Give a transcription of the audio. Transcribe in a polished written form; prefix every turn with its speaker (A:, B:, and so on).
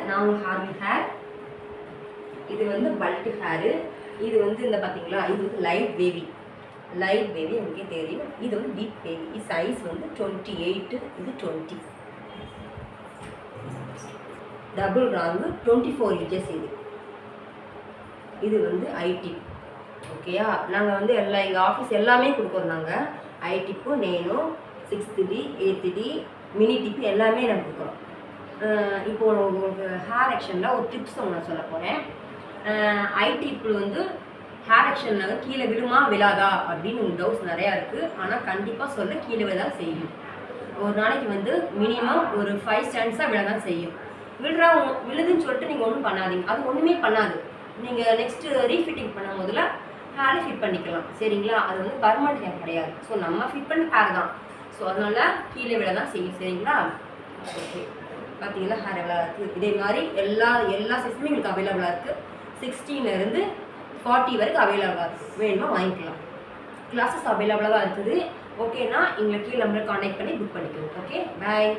A: நான் உங்களுக்கு Harvey hair. இது வந்து பல்ட் ஹேரு. இது வந்து இந்த பார்த்தீங்களா, இது வந்து லைட் பேபி உங்களுக்கே தெரியும். இது வந்து டீப் பேபி. இது சைஸ் வந்து 28, இது 20. டபுள் ராங்கு 24 inches. இது வந்து ஐடி. ஓகேயா, நாங்கள் வந்து எங்கள் ஆஃபீஸ் எல்லாமே கொடுக்குறோம். நாங்கள் ஐடிப்பு, nano, 6th D, 8th D, mini டிப்பு எல்லாமே நாங்கள் கொடுக்குறோம். இப்போது உங்களுக்கு ஹேர் ஆக்ஷனில் ஒரு டிப்ஸ் நான் சொல்ல போகிறேன். ஐடிப்பில் வந்து ஹேர் ஆக்ஷனில் கீழே விழுமா விழாதா அப்படின்னு உங்களுக்கு டவுட்ஸ் நிறையா இருக்குது. ஆனால் கண்டிப்பாக சொல்ல கீழே விழ தான் செய்யும். ஒரு நாளைக்கு வந்து மினிமம் ஒரு 5 ஸ்டாண்ட்ஸாக விழ தான் செய்யும். விழுதுன்னு சொல்லிட்டு நீங்கள் ஒன்றும் பண்ணாதீங்க. அது ஒன்றுமே பண்ணாது. நீங்கள் நெக்ஸ்ட்டு ரீஃபிட்டிங் பண்ணும் போதில் ஹேரை ஃபிட் பண்ணிக்கலாம். சரிங்களா, அது வந்து பர்மனெண்ட் ஹேர் கிடையாது. ஸோ நம்ம ஃபிட் பண்ண ஹேர் தான். ஸோ அதனால் கீழே விழ தான் செய்யும். சரிங்களா, ஓகே. பார்த்தீங்கன்னா ஹேர் எவ்வளோ இருக்குது. இதே மாதிரி எல்லா சைஸுமே எங்களுக்கு அவைலபிளாக இருக்குது. 16 to 40 வரைக்கும் அவைலபிளாக இருக்குது. வேணுமா வாங்கிக்கலாம். கிளாஸஸ் அவைலபிளாக தான் இருக்குது. ஓகேனா எங்களை கீழே நம்பர் கான்டாக்ட் பண்ணி புக் பண்ணிக்கணும். ஓகே, பாய்.